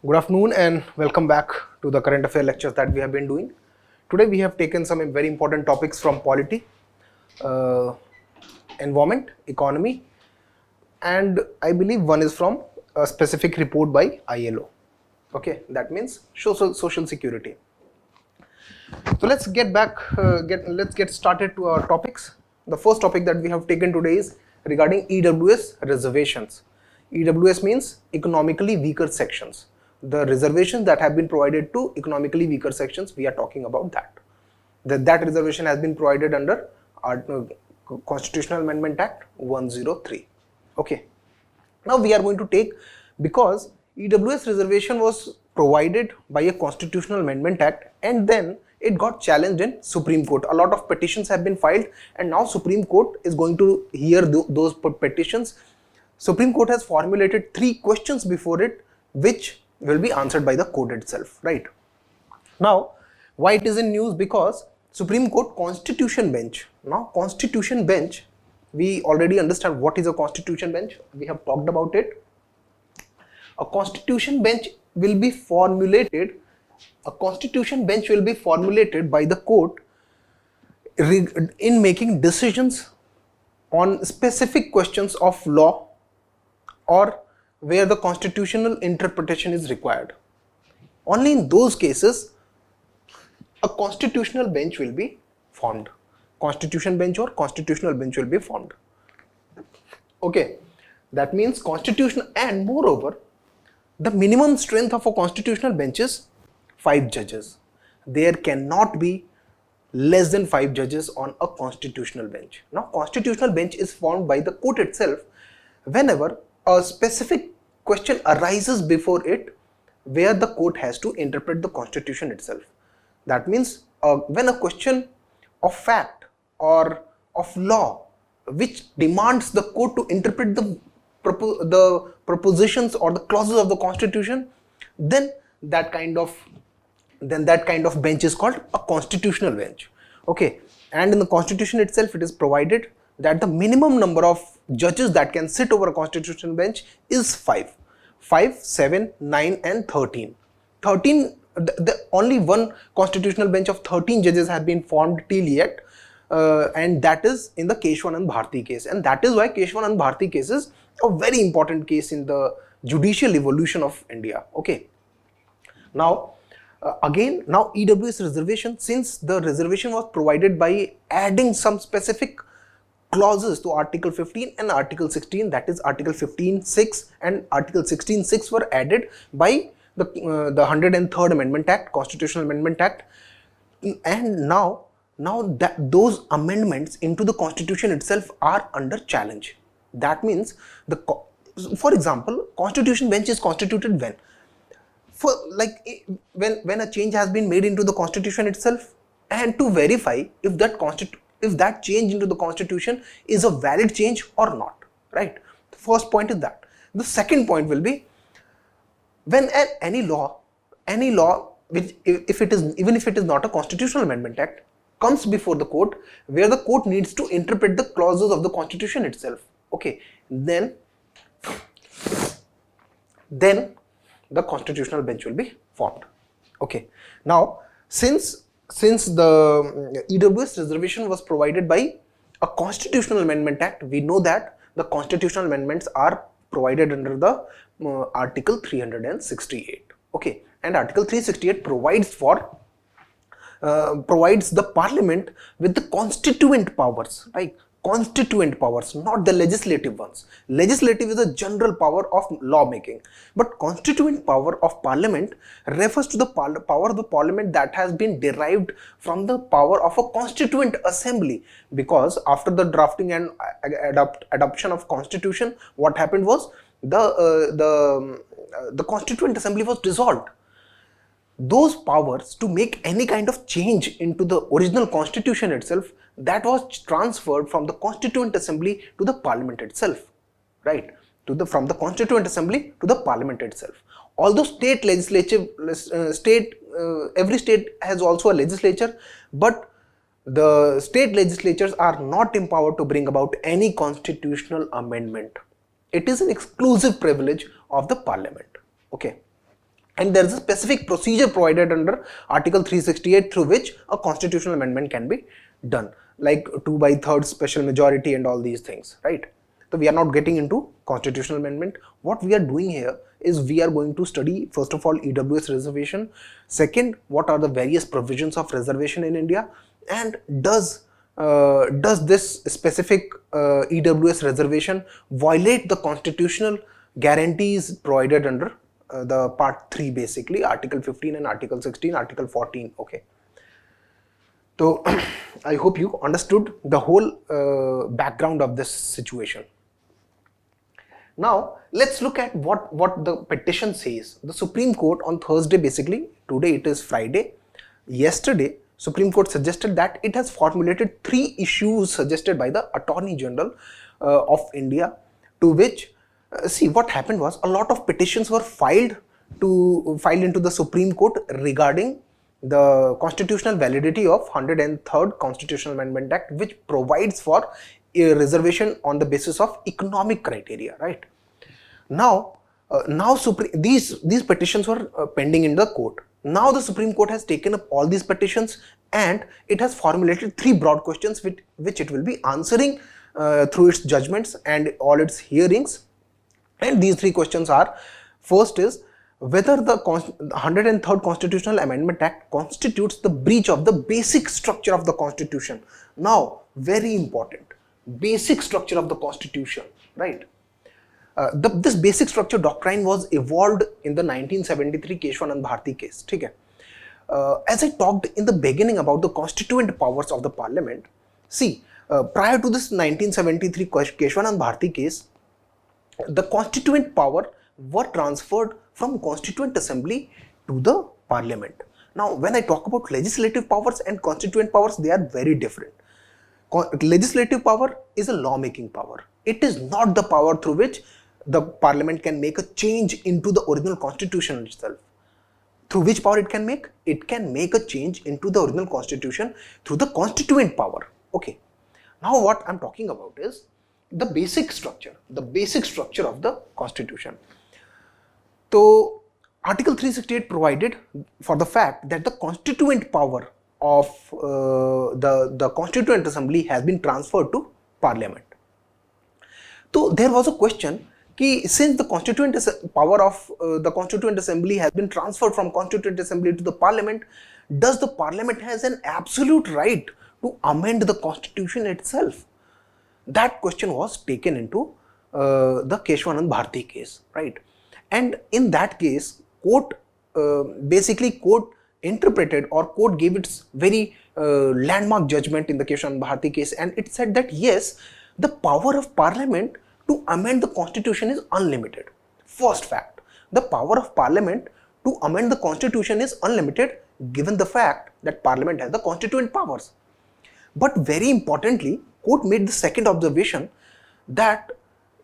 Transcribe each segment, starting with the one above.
Good afternoon and welcome back to the current affair lectures that we have been doing. Today we have taken some very important topics from polity, environment, economy, and I believe one is from a specific report by ILO. Okay, that means social security. So let's get started to our topics. The first topic that we have taken today is regarding EWS reservations. EWS means economically weaker sections. The reservations that have been provided to economically weaker sections, we are talking about that. That reservation has been provided under our Constitutional Amendment Act 103. Okay. Now we are going to take, because EWS reservation was provided by a Constitutional Amendment Act and then it got challenged in Supreme Court. A lot of petitions have been filed and now Supreme Court is going to hear those petitions. Supreme Court has formulated 3 questions before it, which will be answered by the court itself, right? Now, why it is in news? Because Supreme Court Constitution Bench. Now, Constitution Bench, we already understand what is a Constitution Bench. We have talked about it. A Constitution Bench will be formulated. A Constitution Bench will be formulated by the court in making decisions on specific questions of law or where the constitutional interpretation is required. Only in those cases, a constitutional bench will be formed. Constitution bench or constitutional bench will be formed. Okay, that means constitutional, and moreover, the minimum strength of a constitutional bench is 5 judges. There cannot be less than 5 judges on a constitutional bench. Now, constitutional bench is formed by the court itself whenever a specific question arises before it where the court has to interpret the constitution itself. That means when a question of fact or of law which demands the court to interpret the propositions or the clauses of the constitution, then that kind of bench is called a constitutional bench. Okay, and in the constitution itself it is provided that the minimum number of judges that can sit over a constitutional bench is 5, 7, 9 and 13. Only one constitutional bench of 13 judges has been formed till yet, and that is in the Keshwanand Bharti case, and that is why Keshwanand Bharti case is a very important case in the judicial evolution of India. Okay. Now, now EWS reservation, since the reservation was provided by adding some specific clauses to Article 15 and Article 16, that is Article 15(6) and Article 16(6) were added by the 103rd Amendment Act, Constitutional Amendment Act, and now that those amendments into the Constitution itself are under challenge. That means for example, Constitution Bench is constituted when? When a change has been made into the Constitution itself, and to verify if that change into the Constitution is a valid change or not, right? The first point is that. The second point will be when any law which even if it is not a Constitutional Amendment Act comes before the court, where the court needs to interpret the clauses of the Constitution itself. Okay, then the constitutional bench will be formed. Okay, now since the EWS reservation was provided by a Constitutional Amendment Act, we know that the constitutional amendments are provided under the Article 368. Okay, and Article 368 provides the Parliament with the constituent powers, right? Constituent powers, not the legislative ones. Legislative is a general power of lawmaking, but constituent power of Parliament refers to the power of the Parliament that has been derived from the power of a constituent assembly. Because after the drafting and adoption of Constitution, what happened was the constituent assembly was dissolved. Those powers to make any kind of change into the original constitution itself, that was transferred from the Constituent Assembly to the Parliament itself, right? From the Constituent Assembly to the Parliament itself. Although every state has also a legislature, but the state legislatures are not empowered to bring about any constitutional amendment. It is an exclusive privilege of the Parliament. Okay. and there is a specific procedure provided under Article 368 through which a constitutional amendment can be done, like 2/3 special majority and all these things, right? So we are not getting into constitutional amendment. What we are doing here is we are going to study, first of all, EWS reservation. Second, what are the various provisions of reservation in India, and does this specific EWS reservation violate the constitutional guarantees provided under the part 3, basically Article 15 and Article 16, Article 14. Okay, so I hope you understood the whole background of this situation. Now let's look at what the petition says. The Supreme Court on Thursday, basically today it is Friday, yesterday Supreme Court suggested that it has formulated 3 issues suggested by the Attorney General of India, to which see what happened was a lot of petitions were filed into the Supreme Court regarding the constitutional validity of 103rd Constitutional Amendment Act, which provides for a reservation on the basis of economic criteria, right? Now these petitions were pending in the court. Now the Supreme Court has taken up all these petitions and it has formulated 3 broad questions which it will be answering through its judgments and all its hearings. And these 3 questions are: first is whether the 103rd Constitutional Amendment Act constitutes the breach of the basic structure of the Constitution. Now, very important, basic structure of the Constitution, right? This basic structure doctrine was evolved in the 1973 Keshwanand Bharti case. Okay? As I talked in the beginning about the constituent powers of the Parliament, see, prior to this 1973 Keshwanand Bharti case, the constituent power were transferred from Constituent Assembly to the Parliament. Now, when I talk about legislative powers and constituent powers, they are very different. Legislative power is a lawmaking power. It is not the power through which the Parliament can make a change into the original Constitution itself. Through which power it can make? It can make a change into the original Constitution through the constituent power. Okay. Now what I'm talking about is the basic structure of the Constitution. So Article 368 provided for the fact that the constituent power of the Constituent Assembly has been transferred to Parliament. So there was a question कि since the constituent power of the Constituent Assembly has been transferred from Constituent Assembly to the Parliament, does the Parliament has an absolute right to amend the Constitution itself? That question was taken into the Keshwanand Bharti case, right? And in that case, court interpreted, or court gave its very landmark judgment in the Keshwanand Bharti case, and it said that yes, the power of Parliament to amend the Constitution is unlimited. First fact, the power of Parliament to amend the Constitution is unlimited given the fact that Parliament has the constituent powers. But very importantly, court made the second observation that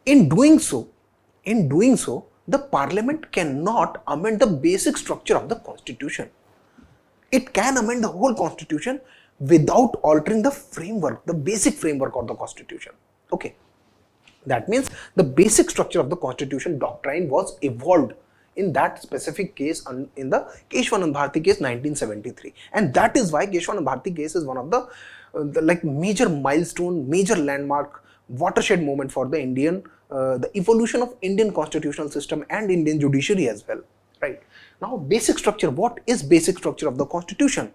in doing so, the Parliament cannot amend the basic structure of the Constitution. It can amend the whole Constitution without altering the framework, the basic framework of the Constitution. Okay. That means the basic structure of the Constitution doctrine was evolved in that specific case in the Keshwanand Bharti case 1973. And that is why Keshwanand Bharti case is one of the like major milestone, major landmark, watershed moment for the the evolution of Indian constitutional system and Indian judiciary as well, right? Now, basic structure, what is basic structure of the Constitution?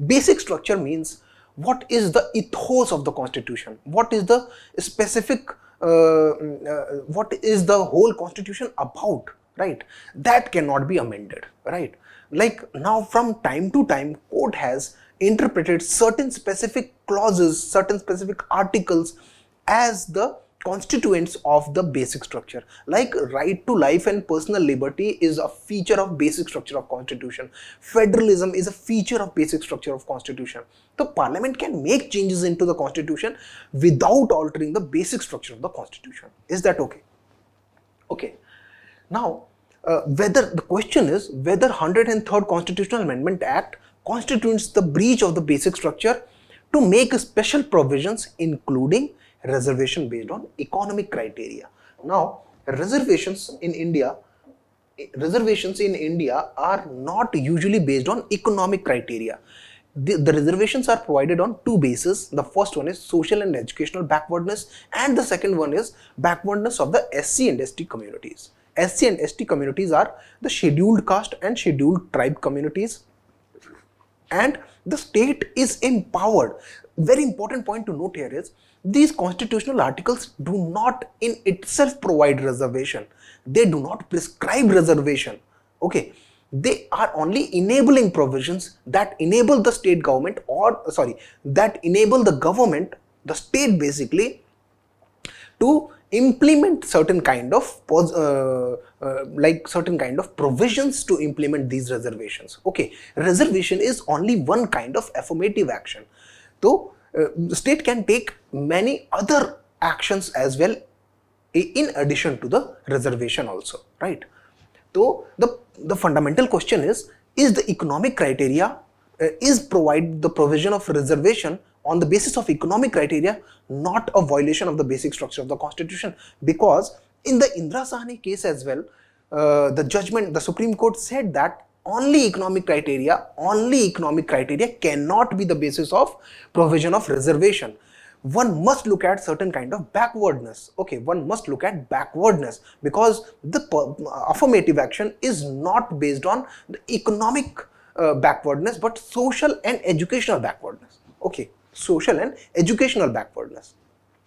Basic structure means what is the ethos of the Constitution? What is the specific, what is the whole Constitution about, right? That cannot be amended, right? Like now from time to time, court has interpreted certain specific clauses, certain specific articles as the constituents of the basic structure. Like right to life and personal liberty is a feature of basic structure of Constitution. Federalism is a feature of basic structure of Constitution. The Parliament can make changes into the Constitution without altering the basic structure of the Constitution. Is that okay? Okay. Now, whether the question is whether 103rd Constitutional Amendment Act constitutes the breach of the basic structure to make special provisions including reservation based on economic criteria. Now, reservations in India reservations in India are not usually based on economic criteria. The reservations are provided on two bases. The first one is social and educational backwardness, and the second one is backwardness of the SC and ST communities. SC and ST communities are the scheduled caste and scheduled tribe communities, and the state is empowered. Very important point to note here is these constitutional articles do not in itself provide reservation. They do not prescribe reservation. Okay, they are only enabling provisions that enable the state government, or sorry, that enable the government, the state basically, to implement certain kind of certain kind of provisions to implement these reservations. Okay, reservation is only one kind of affirmative action. So the state can take many other actions as well in addition to the reservation also, right? So the fundamental question is the economic criteria, is provide the provision of reservation on the basis of economic criteria not a violation of the basic structure of the constitution? Because in the Indira Sahni case as well, the Supreme Court said that only economic criteria cannot be the basis of provision of reservation. One must look at certain kind of backwardness. Okay, one must look at backwardness, because the affirmative action is not based on the economic backwardness, but social and educational backwardness. Okay, social and educational backwardness.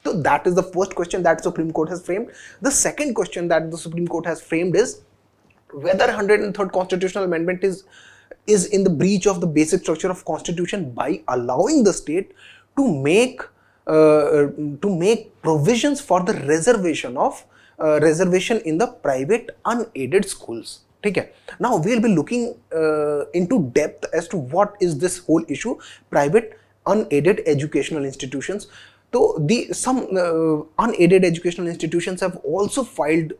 So that is the first question that Supreme Court has framed. The second question that the Supreme Court has framed is whether 103rd constitutional amendment is in the breach of the basic structure of constitution by allowing the state to make provisions for the reservation in the private unaided schools. Okay. Now we will be looking into depth as to what is this whole issue, private unaided educational institutions. So some unaided educational institutions have also filed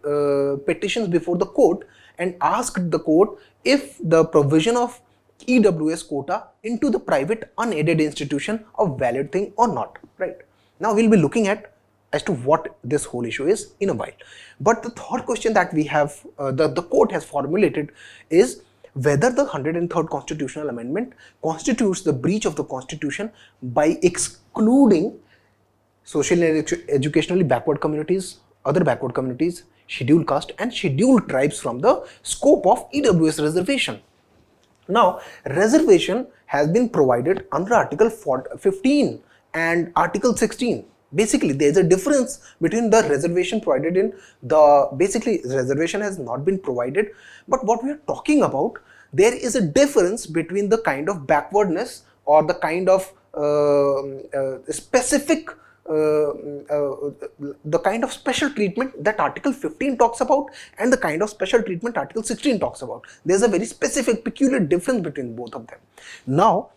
petitions before the court and asked the court if the provision of EWS quota into the private unaided institution a valid thing or not, right? Now we'll be looking at as to what this whole issue is in a while. But the third question that we have, the court has formulated is whether the 103rd constitutional amendment constitutes the breach of the constitution by excluding social and educationally backward communities, other backward communities, scheduled caste and scheduled tribes from the scope of EWS reservation. Now, reservation has been provided under Article 15 and Article 16. Basically, there is a difference between the reservation provided in the, basically reservation has not been provided, but what we are talking about, there is a difference between the kind of backwardness or the kind of specific the kind of special treatment that Article 15 talks about and the kind of special treatment Article 16 talks about. There is a very specific, peculiar difference between both of them. Now,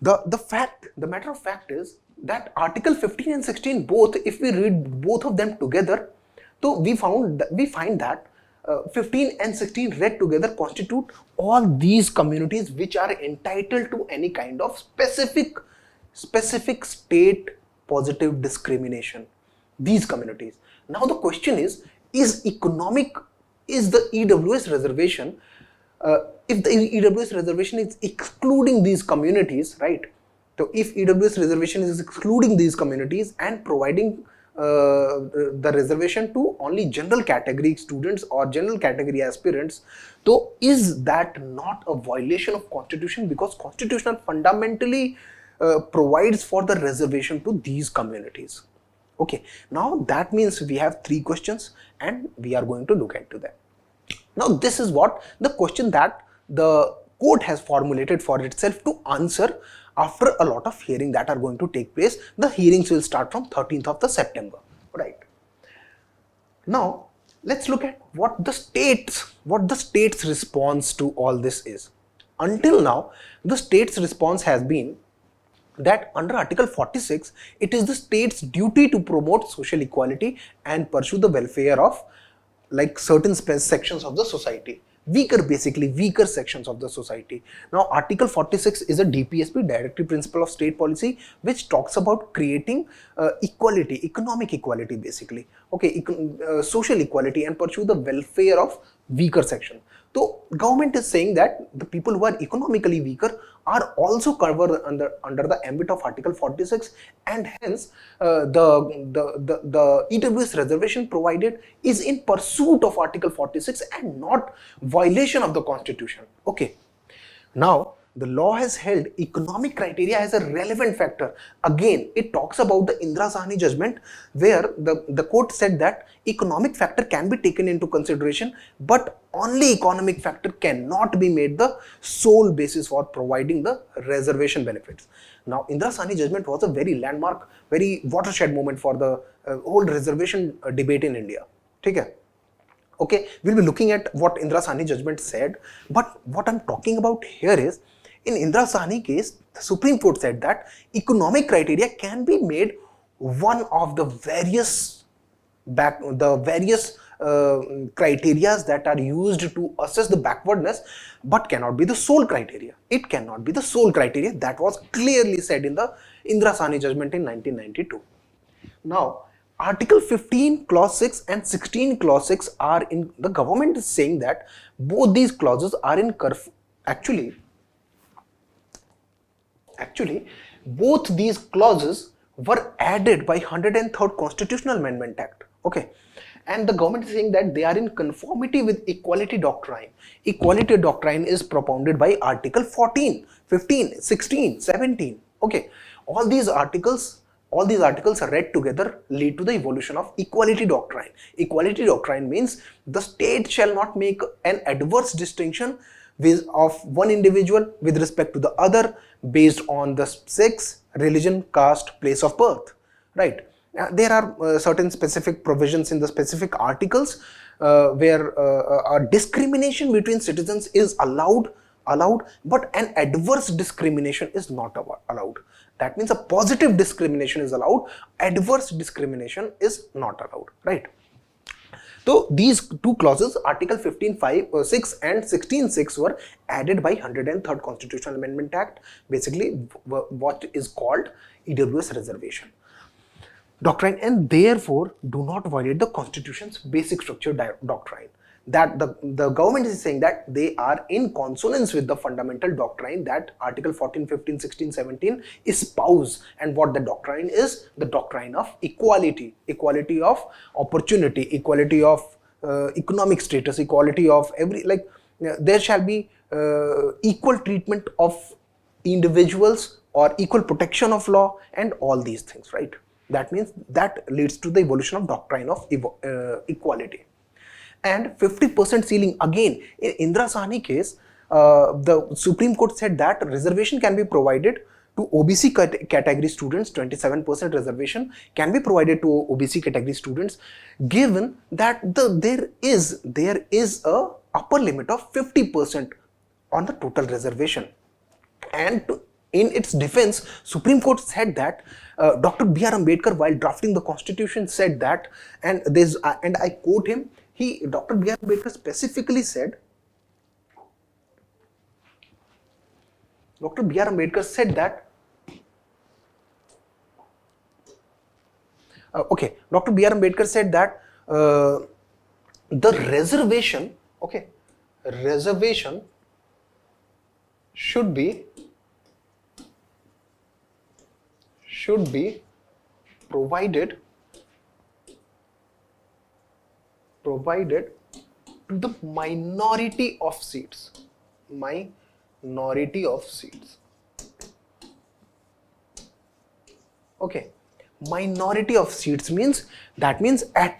the matter of fact is that Article 15 and 16 both, if we read both of them together, so we find that 15 and 16 read together constitute all these communities which are entitled to any kind of specific state positive discrimination. These communities. Now the question is the EWS reservation, if the EWS reservation is excluding these communities, right? So if EWS reservation is excluding these communities and providing the reservation to only general category students or general category aspirants, so is that not a violation of constitution, because constitution fundamentally provides for the reservation to these communities. Okay, now that means we have three questions and we are going to look into them. Now this is what the question that the court has formulated for itself to answer after a lot of hearing that are going to take place. The hearings will start from 13th of the September, right? Now let's look at what the state's response to all this is. Until now, the state's response has been that under Article 46, it is the state's duty to promote social equality and pursue the welfare of like certain sections of the society, weaker sections of the society. Now Article 46 is a DPSP, Directive Principle of State Policy, which talks about creating equality, economic equality basically, okay, social equality and pursue the welfare of weaker section. So government is saying that the people who are economically weaker are also covered under the ambit of Article 46, and hence the EWS reservation provided is in pursuit of Article 46 and not violation of the Constitution. Okay. Now, the law has held economic criteria as a relevant factor. Again, it talks about the Indira Sahni judgment, where the court said that economic factor can be taken into consideration, but only economic factor cannot be made the sole basis for providing the reservation benefits. Now, Indira Sahni judgment was a very landmark, very watershed moment for the whole reservation debate in India. Okay? Okay, we'll be looking at what Indira Sahni judgment said, but what I'm talking about here is, in Indira Sahni case, the Supreme Court said that economic criteria can be made one of the various criteria that are used to assess the backwardness, but cannot be the sole criteria. It cannot be the sole criteria. That was clearly said in the Indira Sahni judgment in 1992. Now, Article 15 clause 6 and 16 clause 6 are in, the government is saying that both these clauses are in actually both these clauses were added by 103rd Constitutional Amendment Act. Okay, and the government is saying that they are in conformity with equality doctrine. Equality doctrine is propounded by Article 14, 15, 16, 17. Okay, all these articles read together lead to the evolution of equality doctrine. Equality doctrine means the state shall not make an adverse distinction of one individual with respect to the other based on the sex, religion, caste, place of birth. Right? There are certain specific provisions in the specific articles where a discrimination between citizens is allowed, but an adverse discrimination is not allowed. That means a positive discrimination is allowed, adverse discrimination is not allowed, right? So these two clauses, Article 15(5)(6) and 16(6) were added by 103rd Constitutional Amendment Act, basically what is called EWS reservation doctrine, and therefore do not violate the Constitution's basic structure doctrine. That the government is saying that they are in consonance with the fundamental doctrine that Article 14, 15, 16, 17 espouse, and what the doctrine is, the doctrine of equality, equality of opportunity, equality of economic status, equality of there shall be equal treatment of individuals or equal protection of law and all these things, right? That means that leads to the evolution of doctrine of equality. And 50% ceiling, again in Indira Sahni case, the Supreme Court said that reservation can be provided to OBC category students. 27% reservation can be provided to OBC category students, given that there is a upper limit of 50% on the total reservation. And in its defense, Supreme Court said that Dr. B.R. Ambedkar, while drafting the Constitution, said that, and I quote him, Dr. B.R. Ambedkar specifically said, Dr. B.R. Ambedkar said that, Dr. B.R. Ambedkar said that the reservation, reservation should be provided to the minority of seats. Okay, minority of seats means at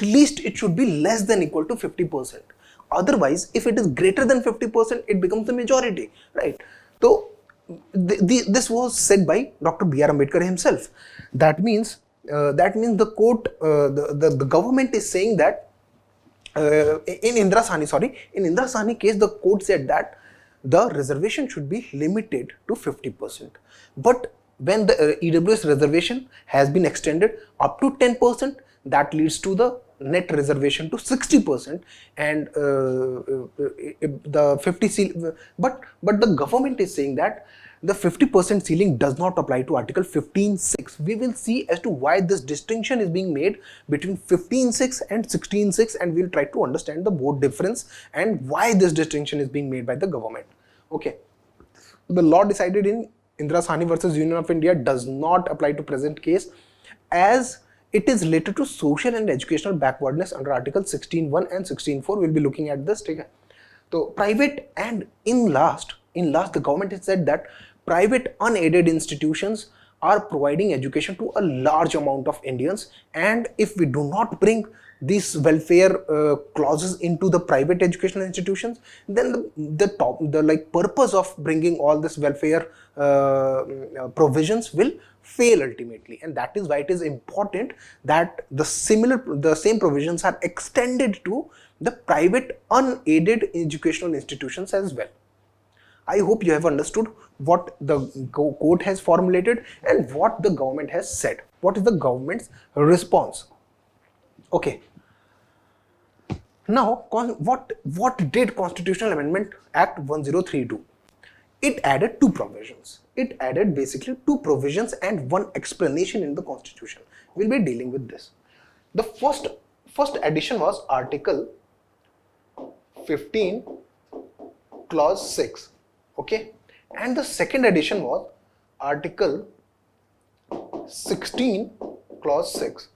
least it should be less than equal to 50%. Otherwise, if it is greater than 50%, it becomes the majority, right? So this was said by Dr. B.R. Ambedkar himself. That means the court, the government is saying that in Indira Sahni case, the court said that the reservation should be limited to 50%. But when the EWS reservation has been extended up to 10%, that leads to the net reservation to 60%, and the 50 but the government is saying that the 50% ceiling does not apply to Article 15.6. We will see as to why this distinction is being made between 15.6 and 16.6, and we'll try to understand the both difference and why this distinction is being made by the government. Okay, the law decided in Indira Sahni versus Union of India does not apply to present case, as it is related to social and educational backwardness under Article 16.1 and 16.4. We'll be looking at this. So private, and in last the government has said that private unaided institutions are providing education to a large amount of Indians, and if we do not bring these welfare clauses into the private educational institutions, then the purpose of bringing all this welfare provisions will fail ultimately. And that is why it is important that the same provisions are extended to the private unaided educational institutions as well. I hope you have understood what the court has formulated and what the government has said. What is the government's response? Okay. Now, what did Constitutional Amendment Act 1032 do? It added two provisions. It added basically two provisions and one explanation in the Constitution. We'll be dealing with this. The first addition was Article 15, Clause 6. Okay, and the second addition was Article 16, Clause 6.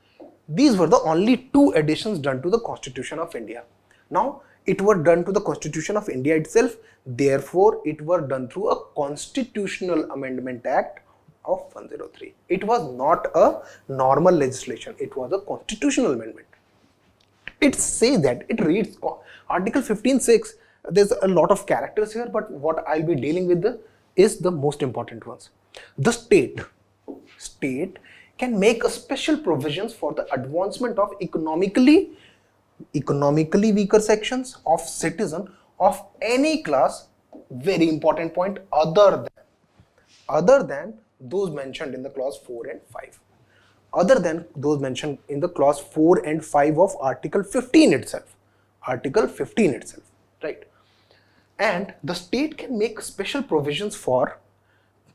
These were the only two additions done to the Constitution of India. Now, it were done to the Constitution of India itself, therefore it were done through a Constitutional Amendment Act of 103. It was not a normal legislation, it was a constitutional amendment. It says that, it reads Article 15.6. There's a lot of characters here, but what I'll be dealing with is the most important ones. The state can make a special provisions for the advancement of economically weaker sections of citizen of any class, very important point, other than those mentioned in the clause 4 and 5. Other than those mentioned in the clause 4 and 5 of Article 15 itself. Right? And the state can make special provisions for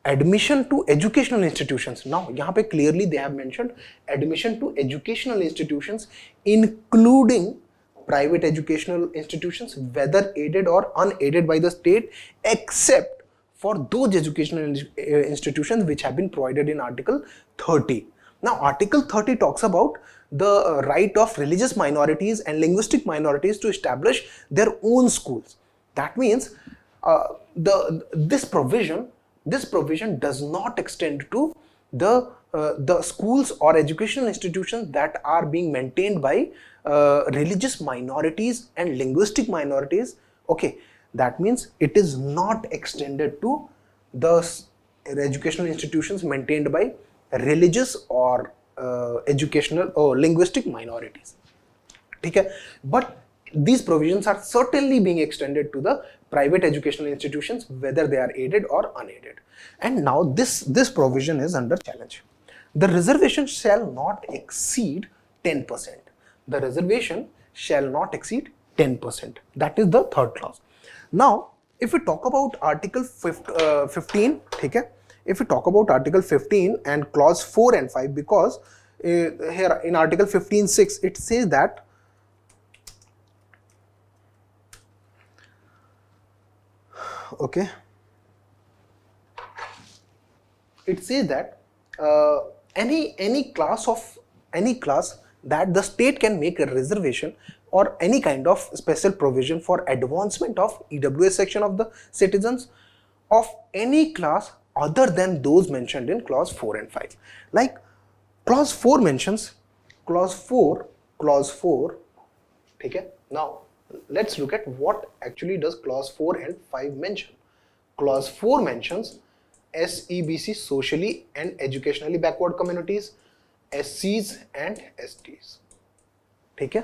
admission to educational institutions. Now, यहाँ पे clearly they have mentioned admission to educational institutions, including private educational institutions, whether aided or unaided by the state, except for those educational institutions which have been provided in Article 30. Now, Article 30 talks about the right of religious minorities and linguistic minorities to establish their own schools. That means this provision does not extend to the schools or educational institutions that are being maintained by religious minorities and linguistic minorities. Okay, that means it is not extended to the educational institutions maintained by religious or educational or linguistic minorities. Okay, but these provisions are certainly being extended to the private educational institutions, whether they are aided or unaided. And now this provision is under challenge. The reservation shall not exceed 10%. The reservation shall not exceed 10%. That is the third clause. Now, if we talk about Article 15, okay, if we talk about Article 15 and clause 4 and 5, because here in Article 15.6 it says that okay, it says that any class that the state can make a reservation or any kind of special provision for advancement of EWS section of the citizens of any class other than those mentioned in clause 4 and 5. Like clause 4 mentions, clause 4, okay. Now let's look at what actually does clause 4 and 5 mention. Clause 4 mentions SEBC, socially and educationally backward communities, SCs and STs. Okay,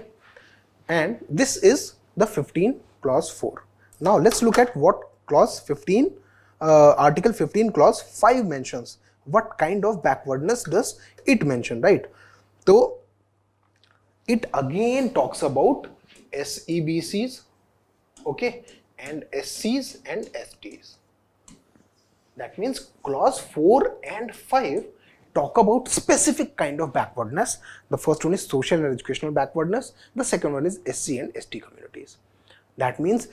and this is the 15 clause 4. Now let's look at what clause 15, Article 15 clause 5 mentions. What kind of backwardness does it mention, right? So it again talks about SEBCs, okay, and SCs and STs. That means clause 4 and 5 talk about specific kind of backwardness. The first one is social and educational backwardness. The second one is SC and ST communities. That means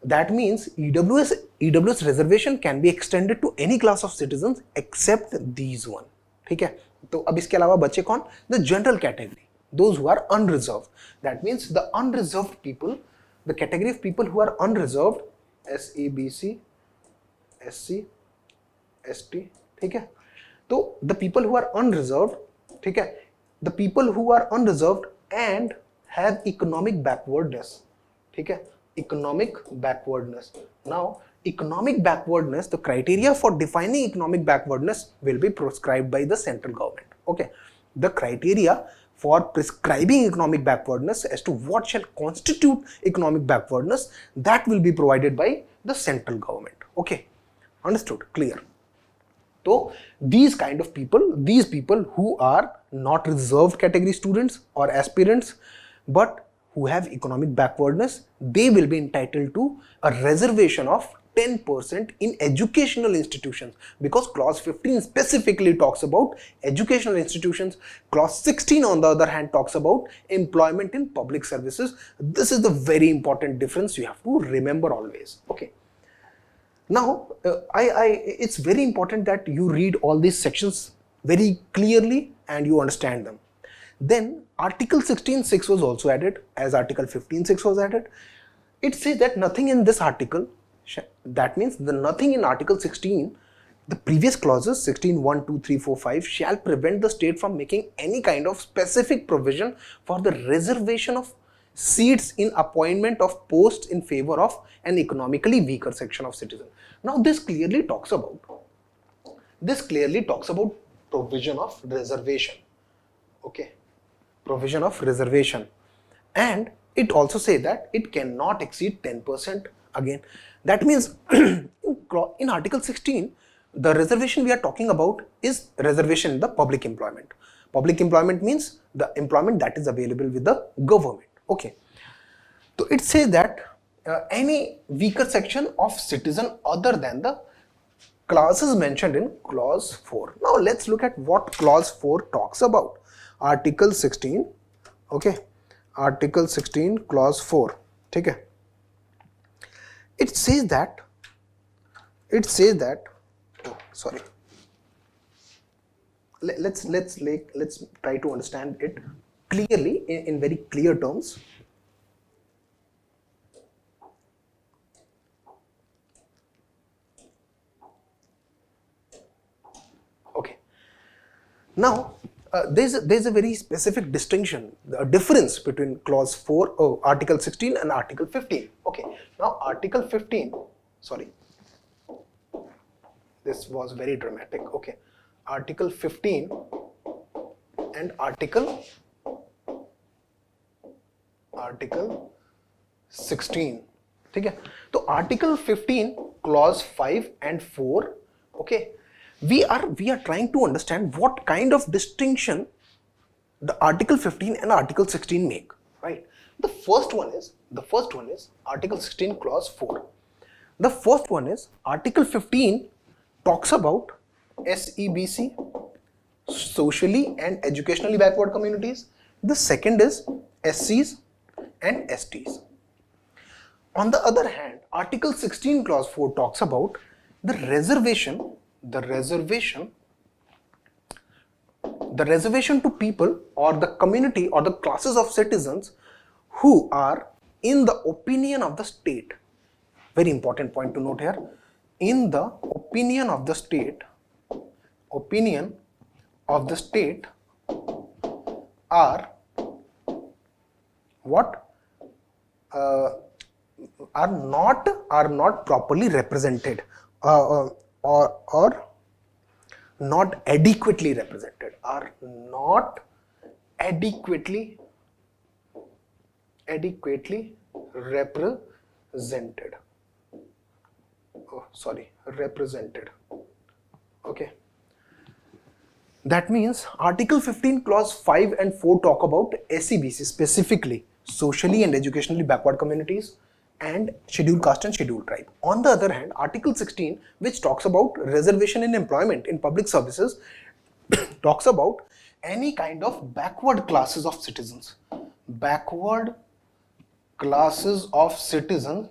EWS reservation can be extended to any class of citizens except these one. ठीक है, तो अब इसके अलावा बचे कौन? The general category, those who are unreserved. That means the unreserved people, the category of people who are unreserved, SEBC, SC, ST, ठीक है. तो the people who are unreserved, ठीक है, the people who are unreserved and have economic backwardness, ठीक है, economic backwardness. Now, economic backwardness, the criteria for defining economic backwardness will be prescribed by the central government. Okay, the criteria for prescribing economic backwardness as to what shall constitute economic backwardness, that will be provided by the central government. Okay, understood? Clear? So these kind of people, these people who are not reserved category students or aspirants, but who have economic backwardness, they will be entitled to a reservation of 10% in educational institutions, because clause 15 specifically talks about educational institutions. Clause 16 on the other hand talks about employment in public services. This is the very important difference you have to remember always. Okay. Now, it's very important that you read all these sections very clearly and you understand them. Then Article 16(6) was also added, as Article 15(6) was added. It says that nothing in this article, that means the nothing in Article 16, the previous clauses 16, 1, 2, 3, 4, 5 shall prevent the state from making any kind of specific provision for the reservation of seats in appointment of posts in favor of an economically weaker section of citizens. Now this clearly talks about provision of reservation. Okay, provision of reservation, and it also says that it cannot exceed 10% again. That means in Article 16, the reservation we are talking about is reservation in the public employment. Public employment means the employment that is available with the government. Okay, so it says that any weaker section of citizen other than the classes mentioned in clause 4. Now let's look at what clause 4 talks about. Article 16, okay, Article 16 clause 4, okay. It says that, oh, sorry, let's try to understand it clearly in very clear terms. Okay, now there's a very specific distinction, a difference between clause 4, Article 16 and Article 15. Okay, now Article 15, sorry, this was very dramatic. Okay, Article 15 and Article 16. Okay, so Article 15 clause 5 and 4, okay, we are trying to understand what kind of distinction the Article 15 and Article 16 make, right? The first one is Article 16 clause 4. The first one is Article 15 talks about SEBC, socially and educationally backward communities. The second is SCs and STs. On the other hand, Article 16 clause 4 talks about the reservation to people or the community or the classes of citizens who are, in the opinion of the state, very important point to note here, in the opinion of the state are what? Are not properly represented, or not adequately represented, are not adequately represented. Oh, sorry, represented. Okay, That means Article 15 Clause 5 and 4 talk about SEBC, specifically socially and educationally backward communities and scheduled caste and scheduled tribe. On the other hand, Article 16, which talks about reservation in employment in public services, talks about any kind of backward classes of citizens. Backward classes of citizens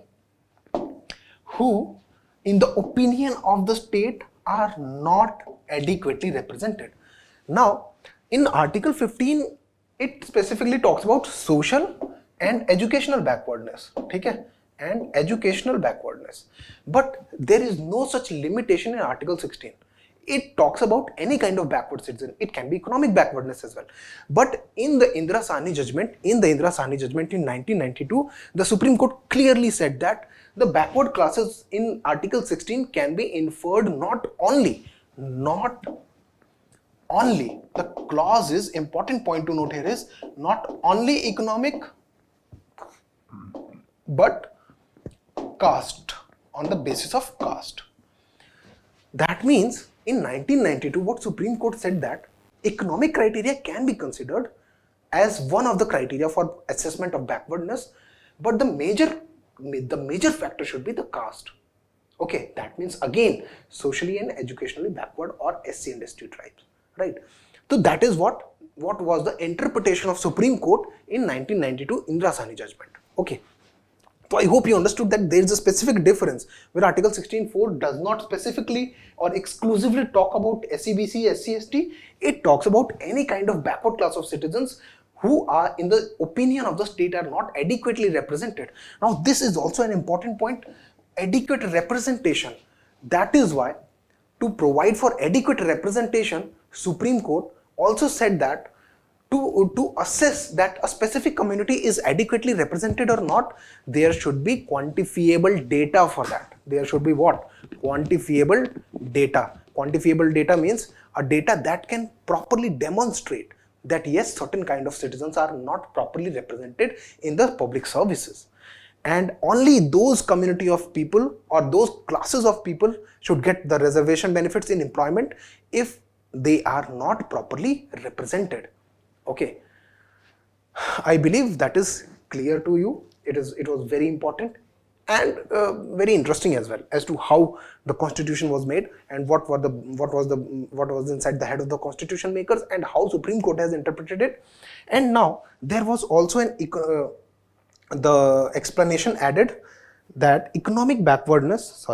who, in the opinion of the state, are not adequately represented. Now, in Article 15, it specifically talks about social and educational backwardness, okay? And educational backwardness. But there is no such limitation in Article 16. It talks about any kind of backward citizen. It can be economic backwardness as well. But in the Indira Sahni judgment, in 1992, the Supreme Court clearly said that the backward classes in Article 16 can be inferred not only, the clause is, important point to note here is, not only economic, but caste, on the basis of caste. That means in 1992, what Supreme Court said that economic criteria can be considered as one of the criteria for assessment of backwardness, but the major factor should be the caste. Okay, that means again socially and educationally backward or SC and ST tribes, right? So that is what was the interpretation of Supreme Court in 1992 Indira Sahni judgment. Okay. So I hope you understood that there is a specific difference where Article 16(4) does not specifically or exclusively talk about SEBC, SC, ST. It talks about any kind of backward class of citizens who are, in the opinion of the state, are not adequately represented. Now this is also an important point, adequate representation. That is why, to provide for adequate representation, Supreme Court also said that to assess that a specific community is adequately represented or not, there should be quantifiable data for that. There should be what? Quantifiable data. Quantifiable data means a data that can properly demonstrate that yes, certain kind of citizens are not properly represented in the public services. And only those community of people or those classes of people should get the reservation benefits in employment if they are not properly represented. Okay, I believe that is clear to you. It was very important and very interesting as well as to how the constitution was made and what was inside the head of the constitution makers and how Supreme Court has interpreted it. And now there was also the explanation added that economic backwardness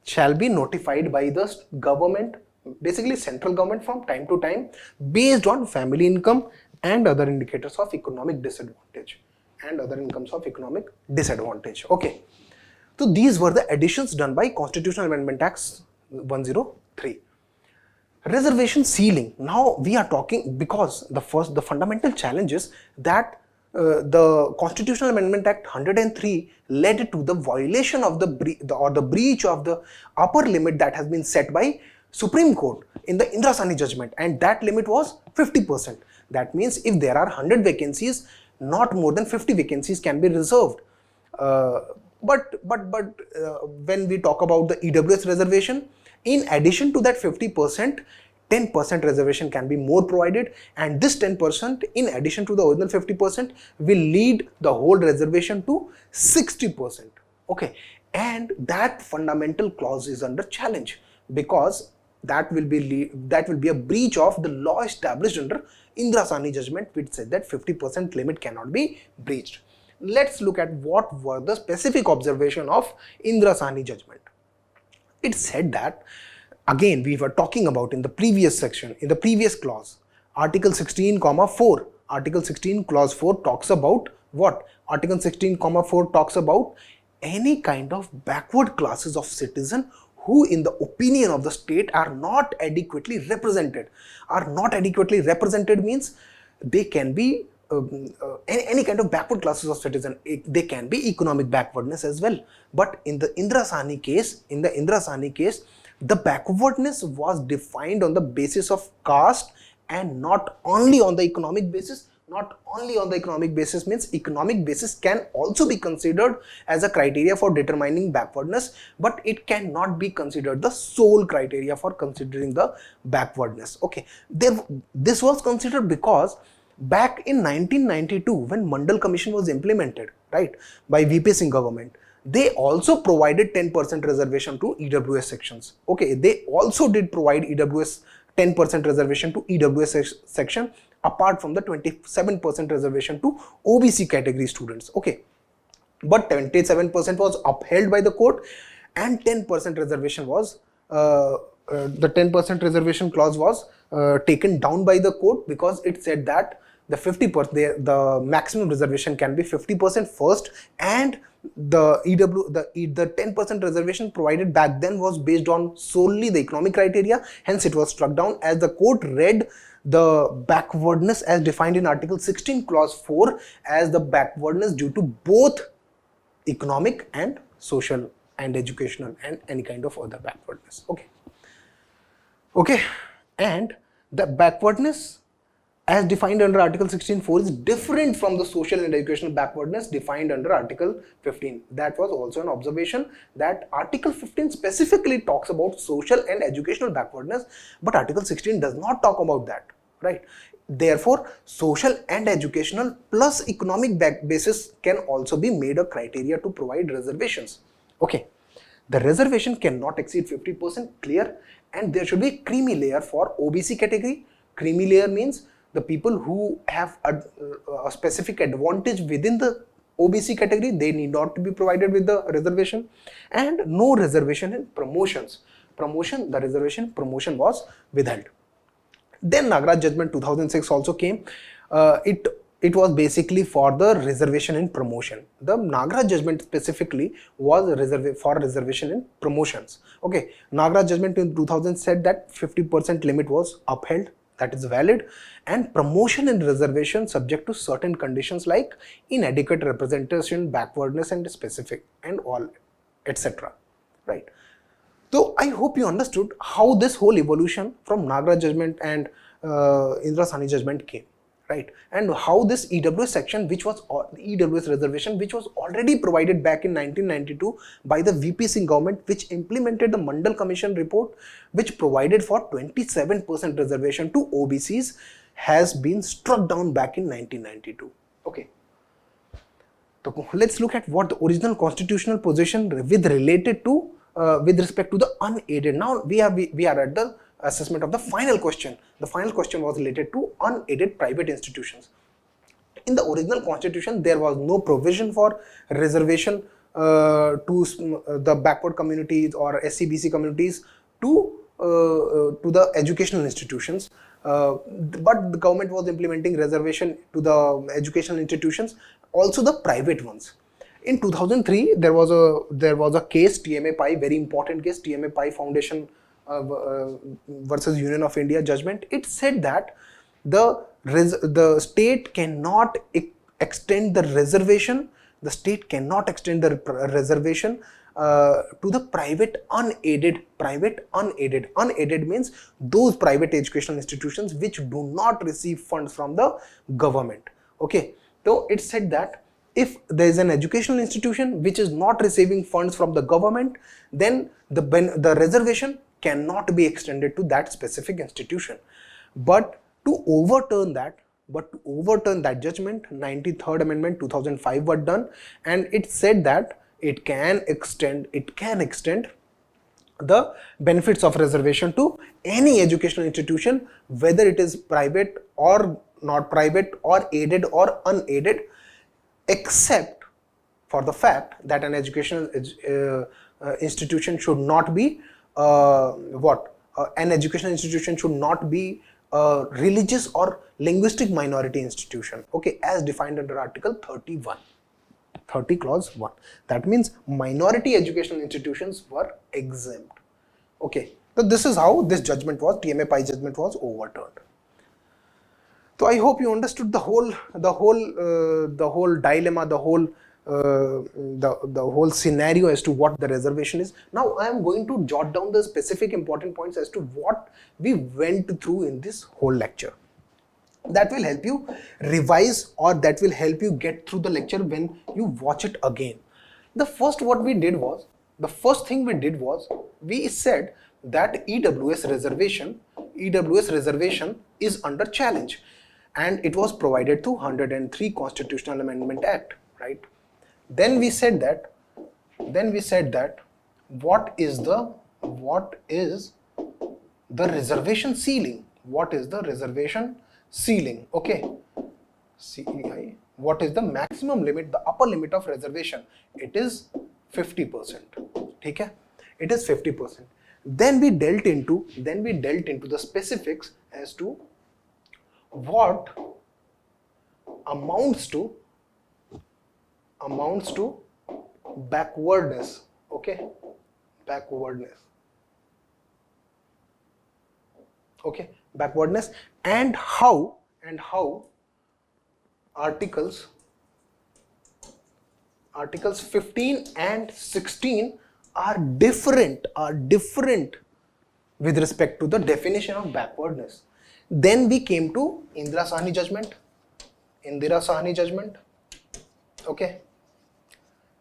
shall be notified by the government, basically central government, from time to time based on family income and other indicators of economic disadvantage Okay, so these were the additions done by Constitutional Amendment Act 103. Reservation ceiling. Now we are talking, because the fundamental challenge is that the Constitutional Amendment Act 103 led to the violation of the breach of the upper limit that has been set by Supreme Court in the Indira Sahni judgment, and that limit was 50%. That means if there are 100 vacancies, not more than 50 vacancies can be reserved. But when we talk about the EWS reservation, in addition to that 50%, 10% reservation can be more provided, and this 10% in addition to the original 50% will lead the whole reservation to 60%. Okay, and that fundamental clause is under challenge because that will be a breach of the law established under Indira Sahni judgment, which said that 50% limit cannot be breached. Let's look at what were the specific observation of Indira Sahni judgment. It said that, again, we were talking about in the previous section, in the previous clause, Article 16(4). Article 16 clause 4 talks about what? Article 16(4) talks about any kind of backward classes of citizen who, in the opinion of the state, are not adequately represented. Are not adequately represented means they can be any kind of backward classes of citizen. They can be economic backwardness as well. But in the Indira Sahni case, the backwardness was defined on the basis of caste and not only on the economic basis, not only on the economic basis, means economic basis can also be considered as a criteria for determining backwardness, but it cannot be considered the sole criteria for considering the backwardness. Okay, this was considered because back in 1992 when Mandal Commission was implemented, right, by VP Singh government, they also provided 10% reservation to EWS sections. Okay, they also did provide EWS 10% reservation to EWS section apart from the 27% reservation to OBC category students. Okay, but 27% was upheld by the court and 10% reservation was the 10% reservation clause was taken down by the court because it said that the 50% the maximum reservation can be 50% first, and the 10% reservation provided back then was based on solely the economic criteria, hence it was struck down as the court read the backwardness as defined in Article 16 clause 4 as the backwardness due to both economic and social and educational and any kind of other backwardness. Okay, and the backwardness as defined under Article 16.4 is different from the social and educational backwardness defined under Article 15. That was also an observation that Article 15 specifically talks about social and educational backwardness, but Article 16 does not talk about that, right? Therefore, social and educational plus economic basis can also be made a criteria to provide reservations. Okay, the reservation cannot exceed 50%, clear, and there should be a creamy layer for OBC category. Creamy layer means the people who have a specific advantage within the OBC category, they need not to be provided with the reservation, and no reservation in promotions. The reservation promotion was withheld. Then Nagaraj judgment 2006 also came. It was basically for the reservation in promotion. The Nagaraj judgment specifically was for reservation in promotions. Okay, Nagaraj judgment in 2000 said that 50% limit was upheld, that is valid, and promotion and reservation subject to certain conditions like inadequate representation, backwardness and specific and all, etc. Right. So I hope you understood how this whole evolution from Nagaraj judgment and Indra Sahni judgment came, right? And how this EWS section, which was EWS reservation, which was already provided back in 1992 by the VP Singh government, which implemented the Mandal Commission report, which provided for 27% reservation to OBCs, has been struck down back in 1992. Okay. So let's look at what the original constitutional position with respect to the unaided. Now we are at the assessment of the final question. The final question was related to unaided private institutions. In the original constitution, there was no provision for reservation to the backward communities or SC/BC communities to the educational institutions. But the government was implementing reservation to the educational institutions, also the private ones. In 2003, there was a case, TMA Pai, very important case, TMA Pai Foundation versus Union of India judgment. It said that the state cannot extend the reservation. The state cannot extend the reservation to the private unaided. Unaided means those private educational institutions which do not receive funds from the government. Okay, so it said that if there is an educational institution which is not receiving funds from the government, then the reservation cannot be extended to that specific institution. But to overturn that judgment, 93rd Amendment 2005 was done, and it said that it can extend the benefits of reservation to any educational institution, whether it is private or not private or aided or unaided, except for the fact that an educational institution should not be an educational institution should not be a religious or linguistic minority institution. Okay, as defined under Article 30 clause 1. That means minority educational institutions were exempt. Okay, so this is how this judgment was, TMA Pai judgment was overturned. So I hope you understood the whole dilemma, the whole scenario as to what the reservation is. Now I am going to jot down the specific important points as to what we went through in this whole lecture. that will help you revise, or that will help you get through the lecture when you watch it again. The first thing we did was we said that EWS reservation is under challenge, and it was provided through 103 Constitutional Amendment Act, right? Then we said that what is the reservation ceiling? What is the reservation ceiling? Okay, CEI. What is the maximum limit, the upper limit of reservation? It is 50%. Okay, it is 50%. Then we dealt into the specifics as to what amounts to backwardness. Okay, backwardness. Okay, backwardness, and how articles 15 and 16 are different with respect to the definition of backwardness. Then we came to Indira Sahni judgment, okay,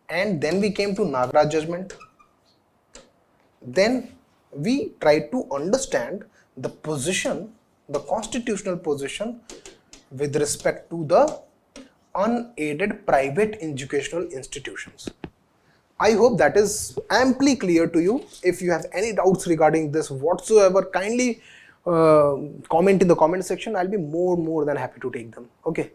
and then we came to Nagaraj judgment. Then we tried to understand the position, the constitutional position with respect to the unaided private educational institutions. I hope that is amply clear to you. If you have any doubts regarding this whatsoever, kindly comment in the comment section. I'll be more than happy to take them. Okay.